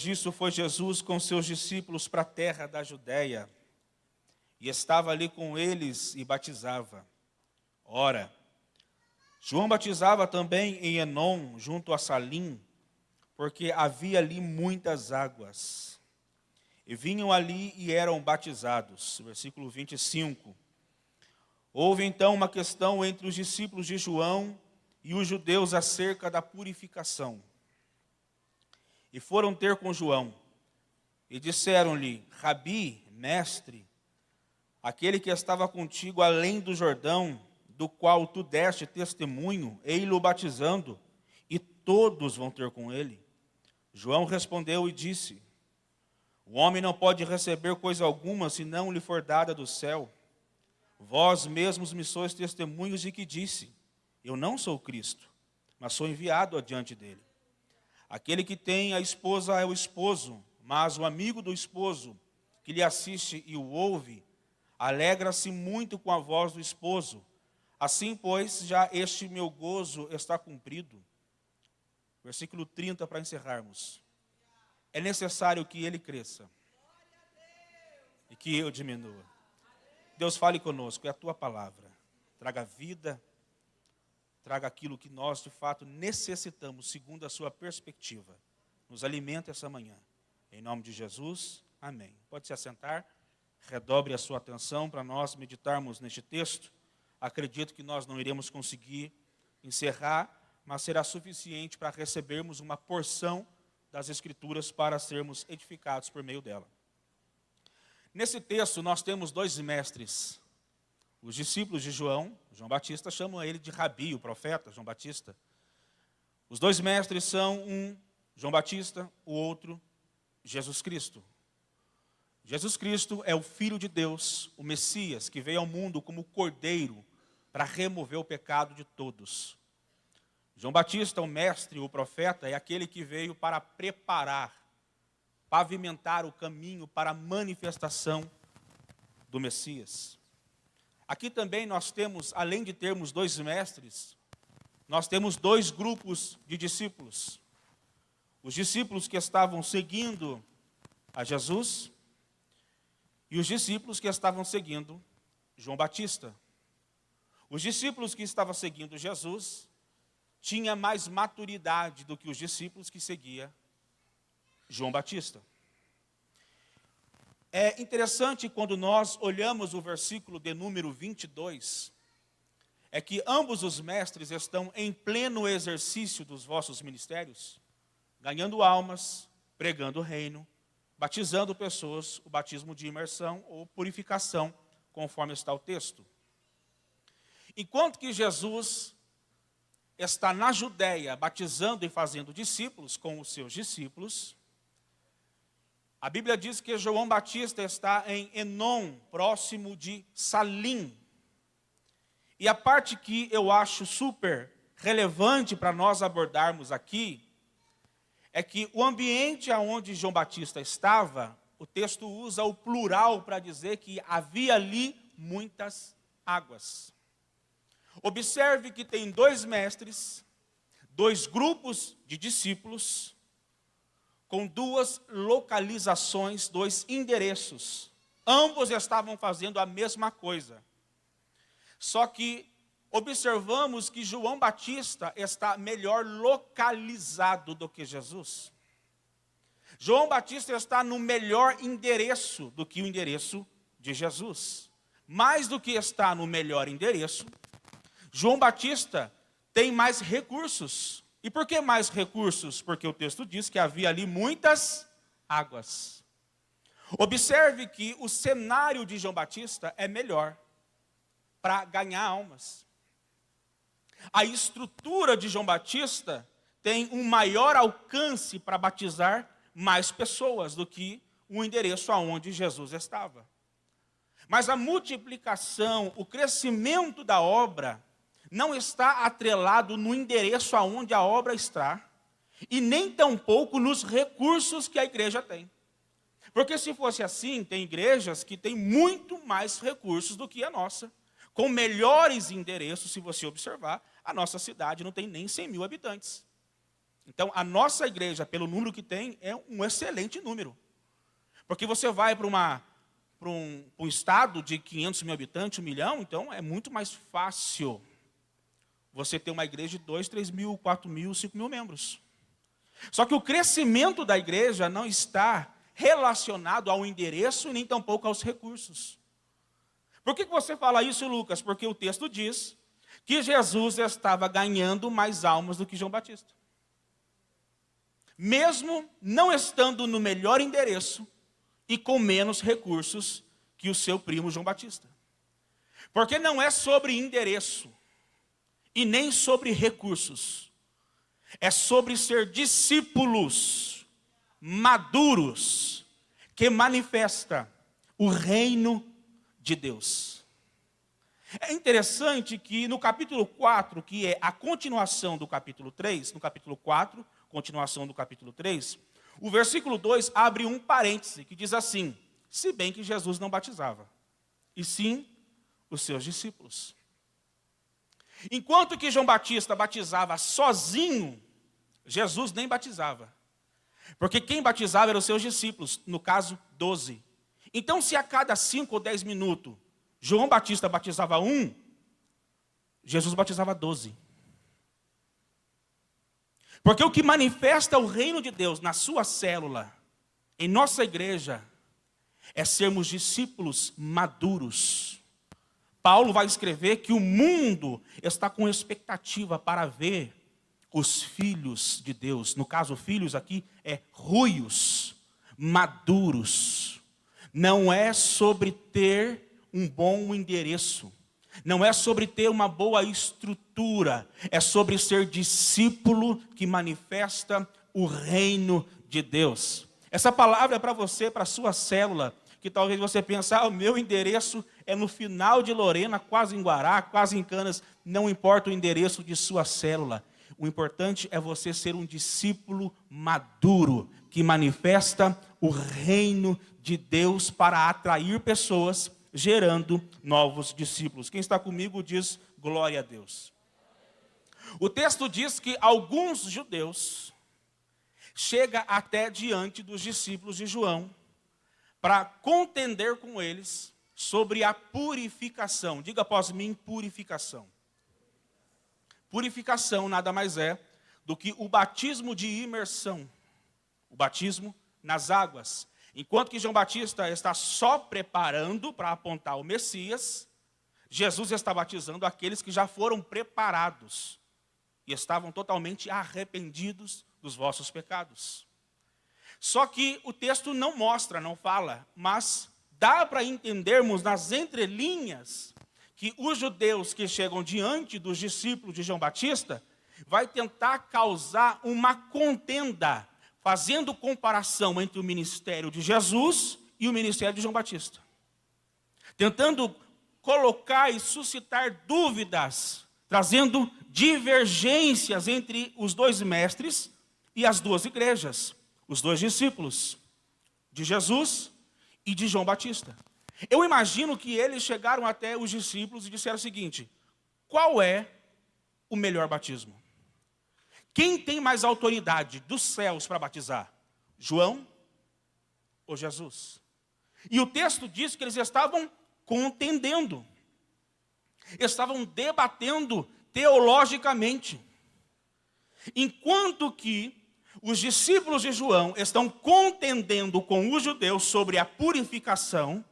Disso foi Jesus com seus discípulos para a terra da Judéia, e estava ali com eles e batizava. Ora, João batizava também em Enom, junto a Salim, porque havia ali muitas águas. E vinham ali e eram batizados. Versículo 25. Houve então uma questão entre os discípulos de João e os judeus acerca da purificação. E foram ter com João, e disseram-lhe: Rabi, mestre, aquele que estava contigo além do Jordão, do qual tu deste testemunho, ei-lo batizando, e todos vão ter com ele. João respondeu e disse: O homem não pode receber coisa alguma, se não lhe for dada do céu. Vós mesmos me sois testemunhos de que disse: Eu não sou Cristo, mas sou enviado adiante dele. Aquele que tem a esposa é o esposo, mas o amigo do esposo, que lhe assiste e o ouve, alegra-se muito com a voz do esposo. Assim, pois, já este meu gozo está cumprido. Versículo 30 para encerrarmos. É necessário que ele cresça e que eu diminua. Deus, fale conosco, é a tua palavra. Traga vida, traga aquilo que nós de fato necessitamos, segundo a sua perspectiva. Nos alimenta essa manhã. Em nome de Jesus, amém. Pode se assentar, redobre a sua atenção para nós meditarmos neste texto. Acredito que nós não iremos conseguir encerrar, mas será suficiente para recebermos uma porção das Escrituras para sermos edificados por meio dela. Nesse texto nós temos dois mestres. Os discípulos de João Batista, chamam ele de Rabi, o profeta João Batista. Os dois mestres são um João Batista, o outro Jesus Cristo. Jesus Cristo é o Filho de Deus, o Messias, que veio ao mundo como cordeiro para remover o pecado de todos. João Batista, o mestre, o profeta, é aquele que veio para preparar, pavimentar o caminho para a manifestação do Messias. Aqui também nós temos, além de termos dois mestres, nós temos dois grupos de discípulos. Os discípulos que estavam seguindo a Jesus e os discípulos que estavam seguindo João Batista. Os discípulos que estavam seguindo Jesus tinham mais maturidade do que os discípulos que seguiam João Batista. É interessante quando nós olhamos o versículo de número 22, é que ambos os mestres estão em pleno exercício dos vossos ministérios, ganhando almas, pregando o reino, batizando pessoas, o batismo de imersão ou purificação, conforme está o texto. Enquanto que Jesus está na Judéia, batizando e fazendo discípulos com os seus discípulos, a Bíblia diz que João Batista está em Enom, próximo de Salim. E a parte que eu acho super relevante para nós abordarmos aqui, é que o ambiente onde João Batista estava, o texto usa o plural para dizer que havia ali muitas águas. Observe que tem dois mestres, dois grupos de discípulos, com duas localizações, dois endereços. Ambos estavam fazendo a mesma coisa. Só que observamos que João Batista está melhor localizado do que Jesus. João Batista está no melhor endereço do que o endereço de Jesus. Mais do que está no melhor endereço, João Batista tem mais recursos. E por que mais recursos? Porque o texto diz que havia ali muitas águas. Observe que o cenário de João Batista é melhor para ganhar almas. A estrutura de João Batista tem um maior alcance para batizar mais pessoas do que o endereço aonde Jesus estava. Mas a multiplicação, o crescimento da obra não está atrelado no endereço aonde a obra está, e nem tampouco nos recursos que a igreja tem. Porque se fosse assim, tem igrejas que têm muito mais recursos do que a nossa, com melhores endereços. Se você observar, a nossa cidade não tem nem 100 mil habitantes. Então, a nossa igreja, pelo número que tem, é um excelente número. Porque você vai para um estado de 500 mil habitantes, 1 milhão, então é muito mais fácil você ter uma igreja de 2, 3 mil, 4 mil, 5 mil membros. Só que o crescimento da igreja não está relacionado ao endereço e nem tampouco aos recursos. Por que você fala isso, Lucas? Porque o texto diz que Jesus estava ganhando mais almas do que João Batista. Mesmo não estando no melhor endereço e com menos recursos que o seu primo João Batista. Porque não é sobre endereço e nem sobre recursos. É sobre ser discípulos maduros que manifesta o reino de Deus. É interessante que no capítulo 4, que é a continuação do capítulo 3, no capítulo 4, continuação do capítulo 3, o versículo 2 abre um parêntese que diz assim: se bem que Jesus não batizava, e sim os seus discípulos. Enquanto que João Batista batizava sozinho, Jesus nem batizava. Porque quem batizava eram os seus discípulos, no caso, 12. Então, se a cada 5 ou 10 minutos João Batista batizava um, Jesus batizava 12. Porque o que manifesta o reino de Deus na sua célula, em nossa igreja, é sermos discípulos maduros. Paulo vai escrever que o mundo está com expectativa para ver os filhos de Deus. No caso, filhos aqui é ruios, maduros. Não é sobre ter um bom endereço. Não é sobre ter uma boa estrutura. É sobre ser discípulo que manifesta o reino de Deus. Essa palavra é para você, para a sua célula, que talvez você pense, o meu endereço é no final de Lorena, quase em Guará, quase em Canas. Não importa o endereço de sua célula. O importante é você ser um discípulo maduro, que manifesta o reino de Deus para atrair pessoas, gerando novos discípulos. Quem está comigo diz glória a Deus. O texto diz que alguns judeus chegam até diante dos discípulos de João para contender com eles sobre a purificação. Diga após mim, purificação. Purificação nada mais é do que o batismo de imersão, o batismo nas águas. Enquanto que João Batista está só preparando para apontar o Messias, Jesus está batizando aqueles que já foram preparados e estavam totalmente arrependidos dos vossos pecados. Só que o texto não mostra, não fala, mas dá para entendermos nas entrelinhas que os judeus que chegam diante dos discípulos de João Batista vai tentar causar uma contenda, fazendo comparação entre o ministério de Jesus e o ministério de João Batista. Tentando colocar e suscitar dúvidas, trazendo divergências entre os dois mestres e as duas igrejas, os dois discípulos de Jesus e de João Batista. Eu imagino que eles chegaram até os discípulos e disseram o seguinte: qual é o melhor batismo? Quem tem mais autoridade dos céus para batizar? João ou Jesus? E o texto diz que eles estavam contendendo. Estavam debatendo teologicamente. Enquanto que os discípulos de João estão contendendo com os judeus sobre a purificação,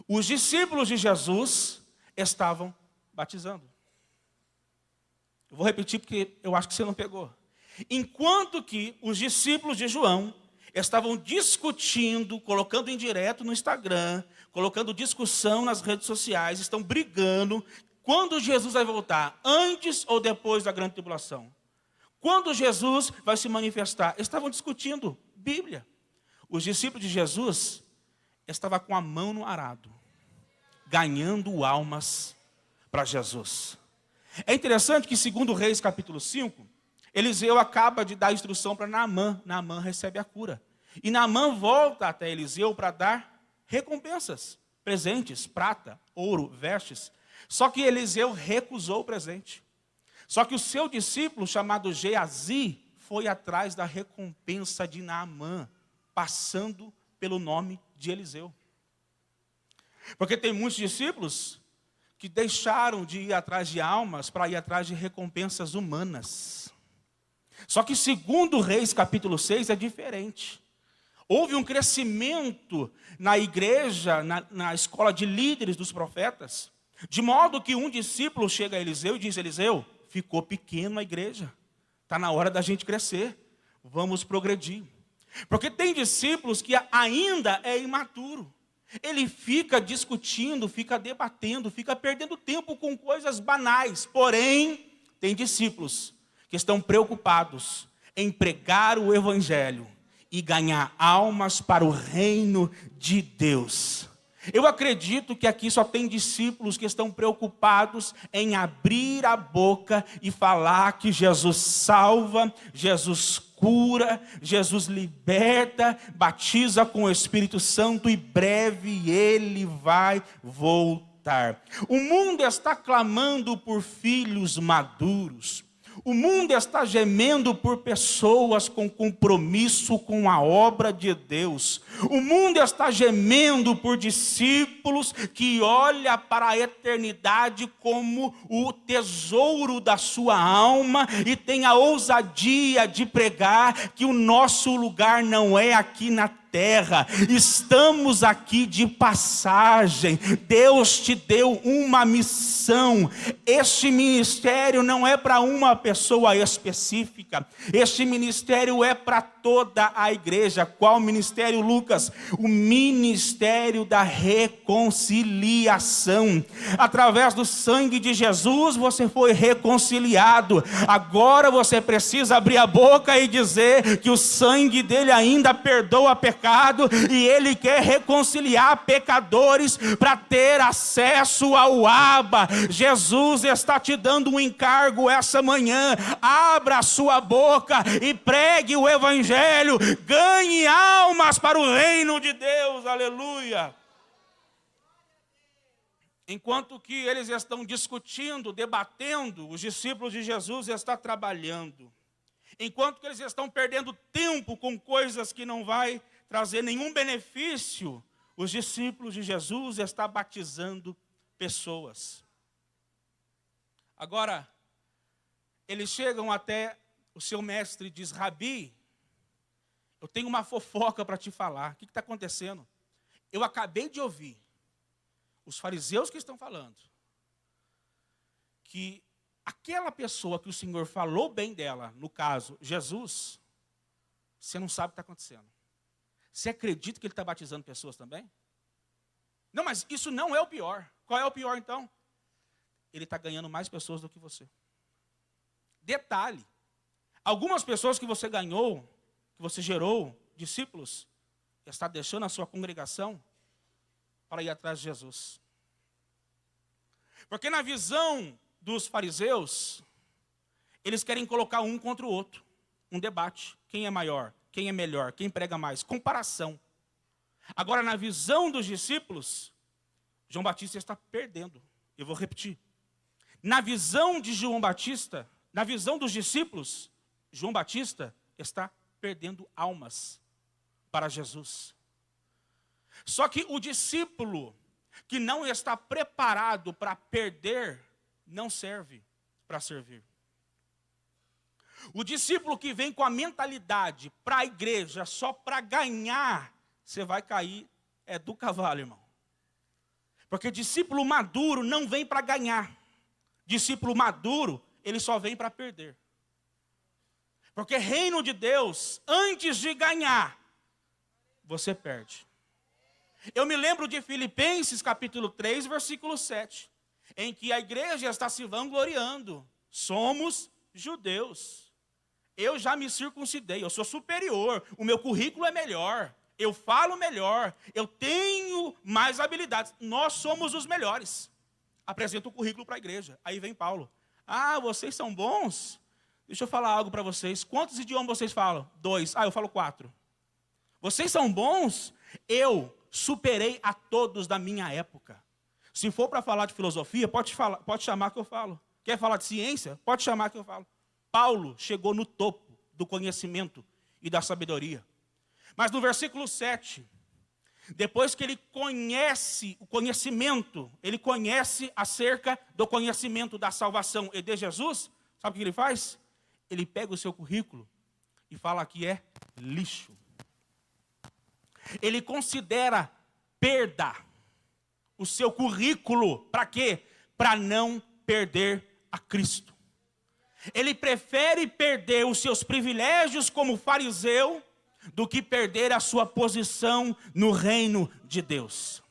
os discípulos de Jesus estavam batizando. Eu vou repetir porque eu acho que você não pegou. Enquanto que os discípulos de João estavam discutindo, colocando em direto no Instagram, colocando discussão nas redes sociais, estão brigando, quando Jesus vai voltar, antes ou depois da grande tribulação? Quando Jesus vai se manifestar? Estavam discutindo Bíblia. Os discípulos de Jesus estavam com a mão no arado, ganhando almas para Jesus. É interessante que, segundo Reis, capítulo 5, Eliseu acaba de dar instrução para Naamã. Naamã recebe a cura. E Naamã volta até Eliseu para dar recompensas, presentes, prata, ouro, vestes. Só que Eliseu recusou o presente. Só que o seu discípulo, chamado Geazi, foi atrás da recompensa de Naamã, passando pelo nome de Eliseu. Porque tem muitos discípulos que deixaram de ir atrás de almas para ir atrás de recompensas humanas. Só que segundo Reis capítulo 6 é diferente. Houve um crescimento na igreja, na escola de líderes dos profetas, de modo que um discípulo chega a Eliseu e diz: Eliseu, ficou pequeno a igreja, está na hora da gente crescer, vamos progredir. Porque tem discípulos que ainda é imaturo. Ele fica discutindo, fica debatendo, fica perdendo tempo com coisas banais. Porém, tem discípulos que estão preocupados em pregar o evangelho e ganhar almas para o reino de Deus. Eu acredito que aqui só tem discípulos que estão preocupados em abrir a boca e falar que Jesus salva, Jesus cura, Jesus liberta, batiza com o Espírito Santo e breve Ele vai voltar. O mundo está clamando por filhos maduros. O mundo está gemendo por pessoas com compromisso com a obra de Deus. O mundo está gemendo por discípulos que olham para a eternidade como o tesouro da sua alma e tem a ousadia de pregar que o nosso lugar não é aqui na terra, estamos aqui de passagem. Deus te deu uma missão. Este ministério não é para uma pessoa específica, este ministério é para toda a igreja. Qual ministério, Lucas? O ministério da reconciliação. Através do sangue de Jesus você foi reconciliado. Agora você precisa abrir a boca e dizer que o sangue dele ainda perdoa pecado e Ele quer reconciliar pecadores para ter acesso ao Abba. Jesus está te dando um encargo essa manhã. Abra a sua boca e pregue o Evangelho. Ganhe almas para o reino de Deus. Aleluia. Enquanto que eles estão discutindo, debatendo, os discípulos de Jesus estão trabalhando. Enquanto que eles estão perdendo tempo com coisas que não vai trazer nenhum benefício, os discípulos de Jesus estão batizando pessoas. Agora, eles chegam até o seu mestre e diz: Rabi, eu tenho uma fofoca para te falar. O que está acontecendo? Eu acabei de ouvir os fariseus que estão falando que aquela pessoa que o Senhor falou bem dela, no caso, Jesus, você não sabe o que está acontecendo. Você acredita que ele está batizando pessoas também? Não, mas isso não é o pior. Qual é o pior então? Ele está ganhando mais pessoas do que você. Detalhe, algumas pessoas que você ganhou, que você gerou, discípulos, está deixando a sua congregação para ir atrás de Jesus. Porque na visão dos fariseus, eles querem colocar um contra o outro. Um debate. Quem é maior? Quem é melhor? Quem prega mais? Comparação. Agora, na visão dos discípulos, João Batista está perdendo. Eu vou repetir. Na visão de João Batista, na visão dos discípulos, João Batista está perdendo almas para Jesus. Só que o discípulo que não está preparado para perder, não serve para servir. O discípulo que vem com a mentalidade para a igreja só para ganhar, você vai cair do cavalo, irmão. Porque discípulo maduro não vem para ganhar. Discípulo maduro, ele só vem para perder. Porque reino de Deus, antes de ganhar, você perde. Eu me lembro de Filipenses capítulo 3, versículo 7, em que a igreja está se vangloriando. Somos judeus. Eu já me circuncidei, eu sou superior, o meu currículo é melhor, eu falo melhor, eu tenho mais habilidades. Nós somos os melhores. Apresenta o currículo para a igreja. Aí vem Paulo. Ah, vocês são bons? Deixa eu falar algo para vocês. Quantos idiomas vocês falam? 2. Ah, eu falo 4. Vocês são bons? Eu superei a todos da minha época. Se for para falar de filosofia, pode chamar que eu falo. Quer falar de ciência? Pode chamar que eu falo. Paulo chegou no topo do conhecimento e da sabedoria. Mas no versículo 7, depois que ele conhece o conhecimento, ele conhece acerca do conhecimento da salvação e de Jesus, sabe o que ele faz? Ele pega o seu currículo e fala que é lixo. Ele considera perda o seu currículo, para quê? Para não perder a Cristo. Ele prefere perder os seus privilégios como fariseu do que perder a sua posição no reino de Deus.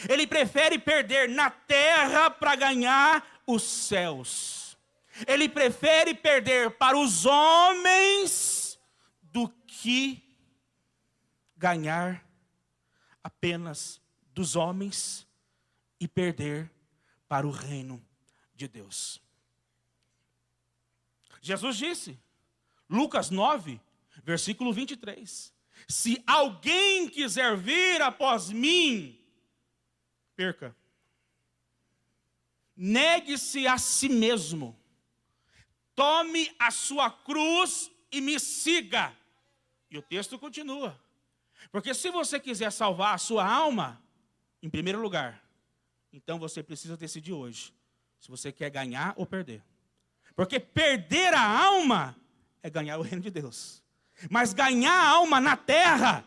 Ele prefere perder na terra para ganhar os céus. Ele prefere perder para os homens do que ganhar apenas dos homens e perder para o reino de Deus. Jesus disse, Lucas 9, versículo 23, se alguém quiser vir após mim, perca. Negue-se a si mesmo, tome a sua cruz e me siga. E o texto continua. Porque se você quiser salvar a sua alma, em primeiro lugar, então você precisa decidir hoje, se você quer ganhar ou perder. Porque perder a alma é ganhar o reino de Deus. Mas ganhar a alma na terra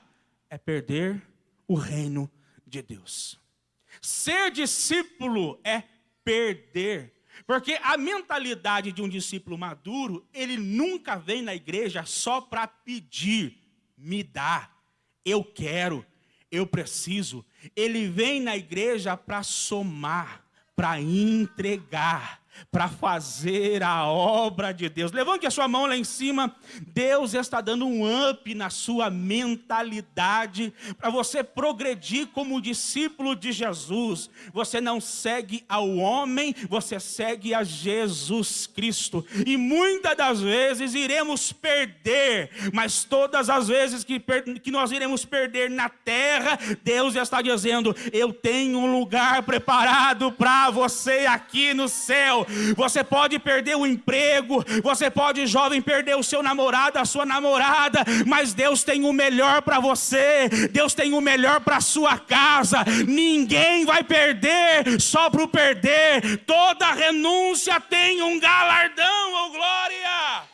é perder o reino de Deus. Ser discípulo é perder. Porque a mentalidade de um discípulo maduro, ele nunca vem na igreja só para pedir, me dá, eu quero, eu preciso. Ele vem na igreja para somar, para entregar, para fazer a obra de Deus. Levante a sua mão lá em cima. Deus está dando um up na sua mentalidade para você progredir como discípulo de Jesus. Você não segue ao homem, você segue a Jesus Cristo. E muitas das vezes iremos perder, mas todas as vezes que nós iremos perder na terra, Deus está dizendo, eu tenho um lugar preparado para você aqui no céu. Você pode perder o emprego, você pode, jovem, perder o seu namorado, a sua namorada, mas Deus tem o melhor para você, Deus tem o melhor para a sua casa. Ninguém vai perder só para perder, toda renúncia tem um galardão, oh glória!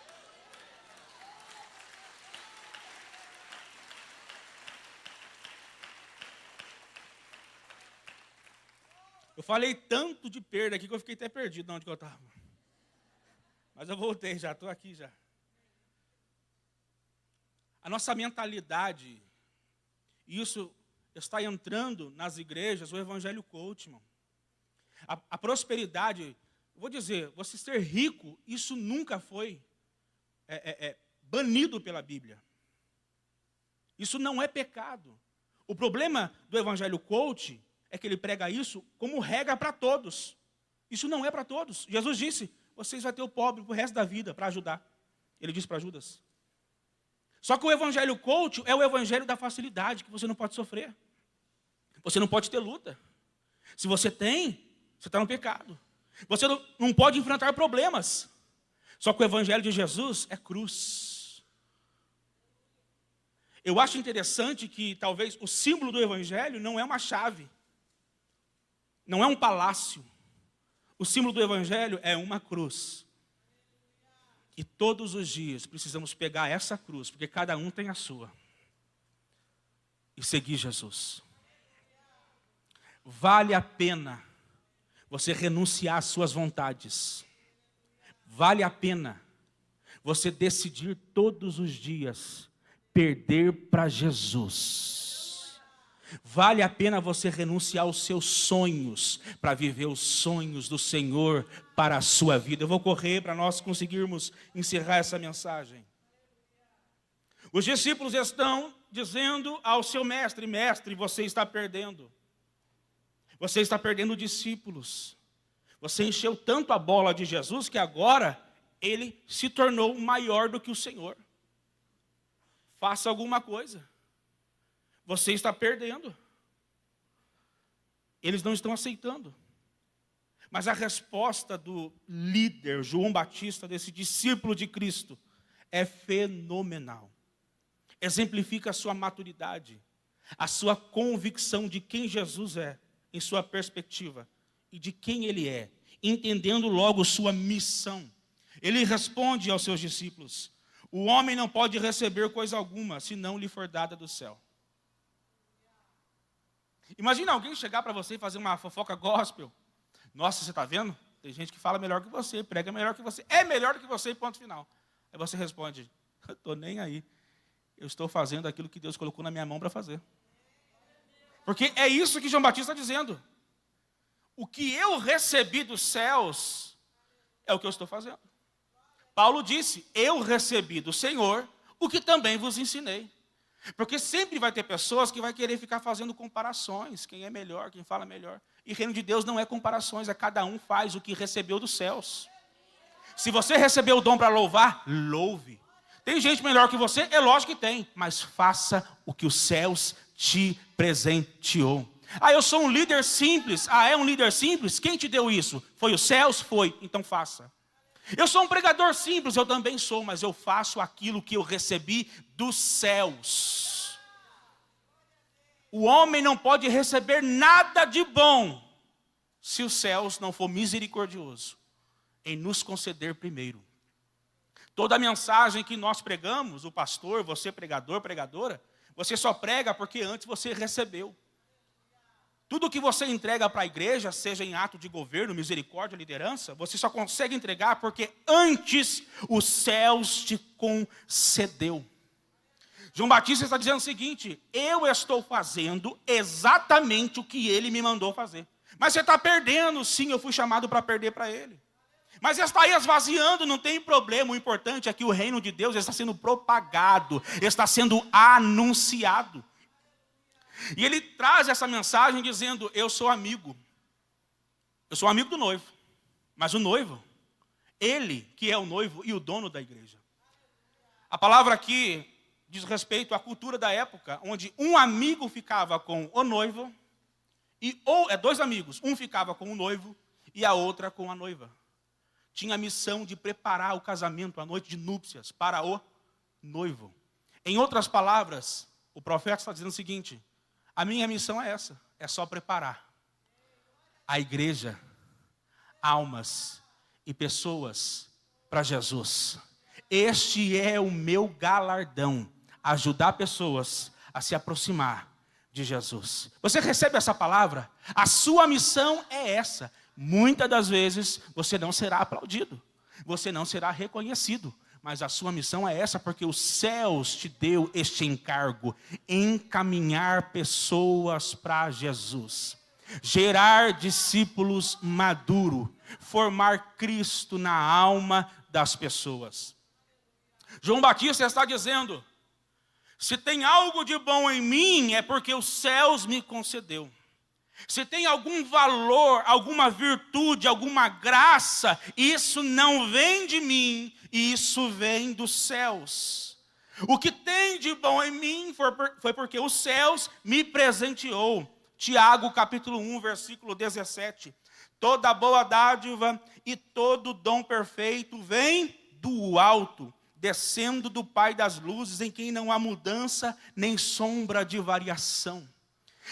Eu falei tanto de perda aqui que eu fiquei até perdido de onde que eu estava. Mas eu voltei já, estou aqui já. A nossa mentalidade, isso está entrando nas igrejas, o evangelho coach, irmão. A prosperidade, vou dizer, você ser rico, isso nunca foi banido pela Bíblia. Isso não é pecado. O problema do evangelho coach é que ele prega isso como regra para todos. Isso não é para todos. Jesus disse, vocês vão ter o pobre para o resto da vida, para ajudar. Ele disse para Judas. Só que o evangelho coach é o evangelho da facilidade, que você não pode sofrer. Você não pode ter luta. Se você tem, você está no pecado. Você não pode enfrentar problemas. Só que o evangelho de Jesus é cruz. Eu acho interessante que talvez o símbolo do evangelho não é uma chave. Não é um palácio. O símbolo do evangelho é uma cruz. E todos os dias precisamos pegar essa cruz, porque cada um tem a sua, e seguir Jesus. Vale a pena você renunciar às suas vontades. Vale a pena você decidir todos os dias perder para Jesus. Vale a pena você renunciar aos seus sonhos para viver os sonhos do Senhor para a sua vida. Eu vou correr para nós conseguirmos encerrar essa mensagem. Os discípulos estão dizendo ao seu mestre, mestre, você está perdendo. Você está perdendo discípulos. Você encheu tanto a bola de Jesus que agora ele se tornou maior do que o Senhor. Faça alguma coisa. Você está perdendo. Eles não estão aceitando. Mas a resposta do líder, João Batista, desse discípulo de Cristo, é fenomenal. Exemplifica a sua maturidade, a sua convicção de quem Jesus é, em sua perspectiva, e de quem Ele é, entendendo logo sua missão. Ele responde aos seus discípulos: o homem não pode receber coisa alguma, se não lhe for dada do céu. Imagina alguém chegar para você e fazer uma fofoca gospel. Nossa, você está vendo? Tem gente que fala melhor que você, prega melhor que você, é melhor do que você, ponto final. Aí você responde: eu estou nem aí. Eu estou fazendo aquilo que Deus colocou na minha mão para fazer. Porque é isso que João Batista está dizendo. O que eu recebi dos céus é o que eu estou fazendo. Paulo disse: eu recebi do Senhor o que também vos ensinei. Porque sempre vai ter pessoas que vai querer ficar fazendo comparações. Quem é melhor, quem fala melhor. E reino de Deus não é comparações, é cada um faz o que recebeu dos céus. Se você recebeu o dom para louvar, louve. Tem gente melhor que você? É lógico que tem. Mas faça o que os céus te presenteou. Ah, eu sou um líder simples. Ah, é um líder simples? Quem te deu isso? Foi os céus? Foi. Então faça. Eu sou um pregador simples, eu também sou, mas eu faço aquilo que eu recebi dos céus. O homem não pode receber nada de bom se os céus não for misericordioso em nos conceder primeiro. Toda a mensagem que nós pregamos, o pastor, você pregador, pregadora, você só prega porque antes você recebeu. Tudo que você entrega para a igreja, seja em ato de governo, misericórdia, liderança, você só consegue entregar porque antes os céus te concedeu. João Batista está dizendo o seguinte: eu estou fazendo exatamente o que ele me mandou fazer. Mas você está perdendo. Sim, eu fui chamado para perder para ele. Mas está aí esvaziando, não tem problema. O importante é que o reino de Deus está sendo propagado, está sendo anunciado. E ele traz essa mensagem dizendo: eu sou amigo do noivo. Mas o noivo, ele que é o noivo e o dono da igreja. A palavra aqui diz respeito à cultura da época, onde um amigo ficava com o noivo, dois amigos, um ficava com o noivo e a outra com a noiva. Tinha a missão de preparar o casamento, a noite de núpcias, para o noivo. Em outras palavras, o profeta está dizendo o seguinte: a minha missão é essa, é só preparar a igreja, almas e pessoas para Jesus. Este é o meu galardão, ajudar pessoas a se aproximar de Jesus. Você recebe essa palavra? A sua missão é essa. Muitas das vezes você não será aplaudido, você não será reconhecido. Mas a sua missão é essa, porque os céus te deu este encargo: encaminhar pessoas para Jesus, gerar discípulos maduros, formar Cristo na alma das pessoas. João Batista está dizendo: se tem algo de bom em mim, é porque os céus me concedeu. Se tem algum valor, alguma virtude, alguma graça, isso não vem de mim, isso vem dos céus. O que tem de bom em mim foi porque os céus me presenteou. Tiago capítulo 1, versículo 17. Toda boa dádiva e todo dom perfeito vem do alto, descendo do Pai das luzes, em quem não há mudança nem sombra de variação.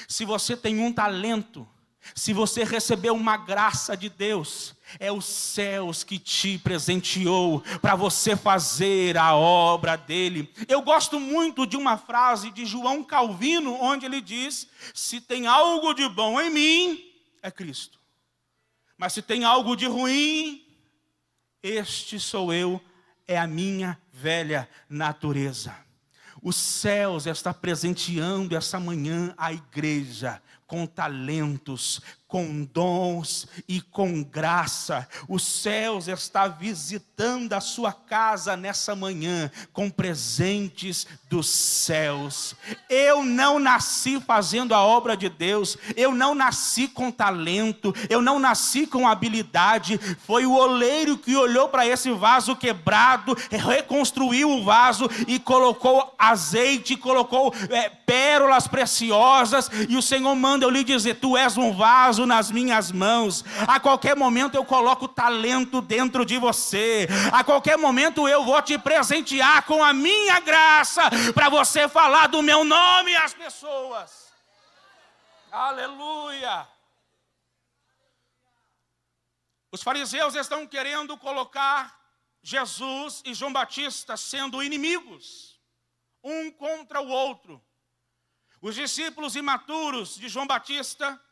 Se você tem um talento, se você recebeu uma graça de Deus, é os céus que te presenteou para você fazer a obra dele. Eu gosto muito de uma frase de João Calvino, onde ele diz: se tem algo de bom em mim, é Cristo. Mas se tem algo de ruim, este sou eu, é a minha velha natureza. Os céus está presenteando essa manhã a igreja com talentos, com dons e com graça. Os céus está visitando a sua casa nessa manhã com presentes dos céus. Eu não nasci fazendo a obra de Deus, eu não nasci com talento, eu não nasci com habilidade. Foi o oleiro que olhou para esse vaso quebrado, reconstruiu o vaso e colocou azeite, colocou pérolas preciosas, e o Senhor manda manda eu lhe dizer, tu és um vaso nas minhas mãos. A qualquer momento eu coloco talento dentro de você. A qualquer momento eu vou te presentear com a minha graça para você falar do meu nome às pessoas. Aleluia. Os fariseus estão querendo colocar Jesus e João Batista sendo inimigos, um contra o outro. Os discípulos imaturos de João Batista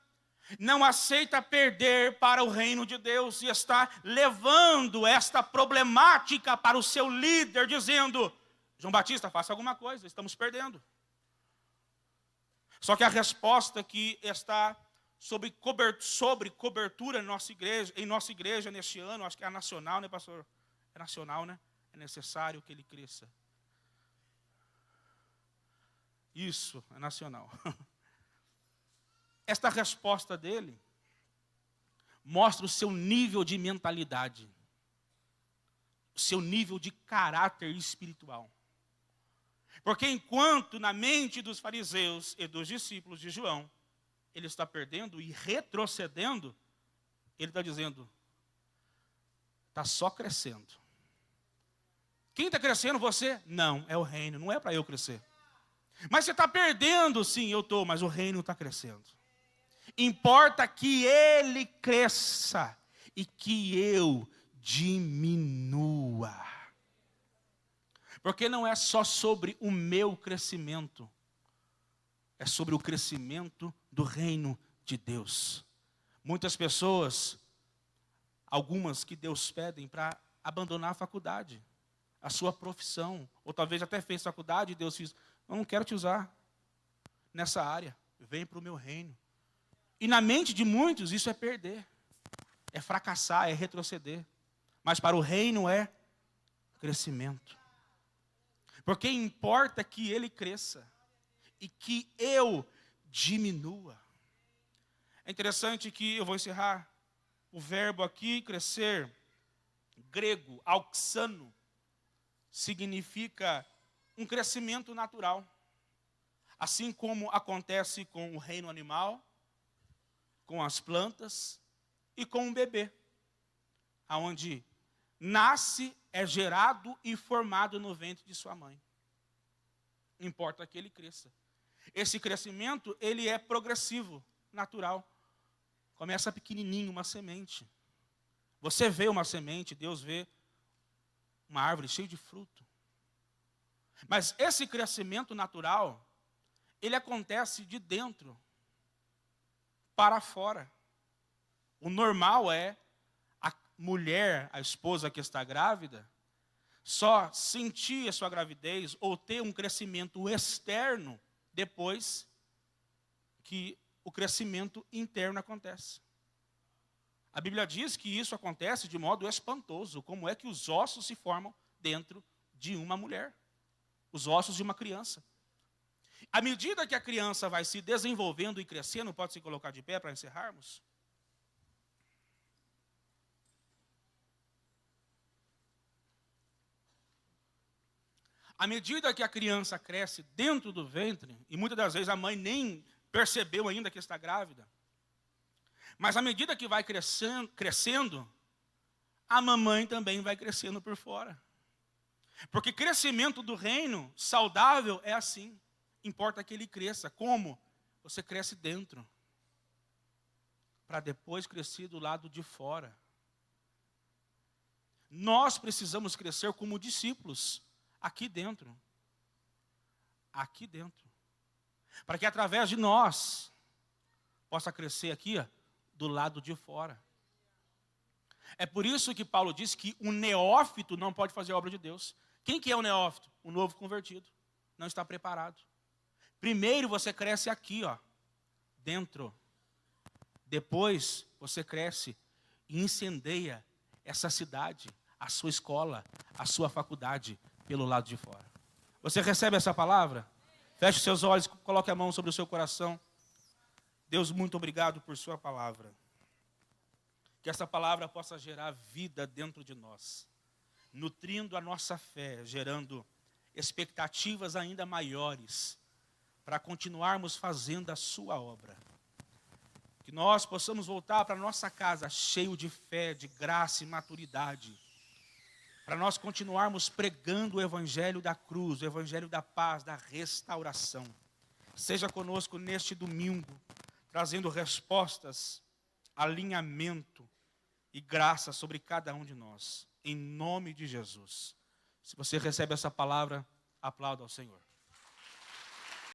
não aceitam perder para o reino de Deus e está levando esta problemática para o seu líder, dizendo, João Batista, faça alguma coisa, estamos perdendo. Só que a resposta que está sobre cobertura em nossa igreja neste ano, acho que é nacional, né, pastor? É nacional, né? É necessário que ele cresça. Isso, é nacional. Esta resposta dele mostra o seu nível de mentalidade, o seu nível de caráter espiritual. Porque enquanto na mente dos fariseus e dos discípulos de João, ele está perdendo e retrocedendo, ele está dizendo, está só crescendo. Quem está crescendo? Você? Não, é o reino, não é para eu crescer. Mas você está perdendo? Sim, eu estou, mas o reino está crescendo. Importa que ele cresça e que eu diminua. Porque não é só sobre o meu crescimento, é sobre o crescimento do reino de Deus. Muitas pessoas, algumas que Deus pedem para abandonar a faculdade, a sua profissão, ou talvez até fez faculdade e Deus diz, eu não quero te usar nessa área, vem para o meu reino. E na mente de muitos isso é perder, é fracassar, é retroceder. Mas para o reino é crescimento. Porque importa que ele cresça e que eu diminua. É interessante que, eu vou encerrar, o verbo aqui, crescer, grego, auxano, significa um crescimento natural. Assim como acontece com o reino animal, com as plantas e com o bebê. Onde nasce, é gerado e formado no ventre de sua mãe. Importa que ele cresça. Esse crescimento, ele é progressivo, natural. Começa pequenininho, uma semente. Você vê uma semente, Deus vê uma árvore cheia de fruto. Mas esse crescimento natural, ele acontece de dentro para fora. O normal é a mulher, a esposa que está grávida, só sentir a sua gravidez ou ter um crescimento externo depois que o crescimento interno acontece. A Bíblia diz que isso acontece de modo espantoso. Como é que os ossos se formam dentro de uma mulher? Os ossos de uma criança. À medida que a criança vai se desenvolvendo e crescendo, pode se colocar de pé para encerrarmos? À medida que a criança cresce dentro do ventre, e muitas das vezes a mãe nem percebeu ainda que está grávida, mas à medida que vai crescendo, a mamãe também vai crescendo por fora. Porque crescimento do reino saudável é assim. Importa que ele cresça. Como? Você cresce dentro, para depois crescer do lado de fora. Nós precisamos crescer como discípulos, aqui dentro. Aqui dentro. Para que através de nós, possa crescer aqui, ó, do lado de fora. É por isso que Paulo diz que o neófito não pode fazer a obra de Deus. Quem que é o neófito? O novo convertido. Não está preparado. Primeiro você cresce aqui, ó, dentro. Depois você cresce e incendeia essa cidade, a sua escola, a sua faculdade, pelo lado de fora. Você recebe essa palavra? Feche seus olhos, coloque a mão sobre o seu coração. Deus, muito obrigado por sua palavra. Que essa palavra possa gerar vida dentro de nós, nutrindo a nossa fé, gerando expectativas ainda maiores para continuarmos fazendo a sua obra. nós possamos voltar para nossa casa cheio de fé, de graça e maturidade, para nós continuarmos pregando o evangelho da cruz, o evangelho da paz, da restauração. Seja conosco neste domingo, trazendo respostas, alinhamento e graça sobre cada um de nós, em nome de Jesus. Se você recebe essa palavra, aplauda ao Senhor.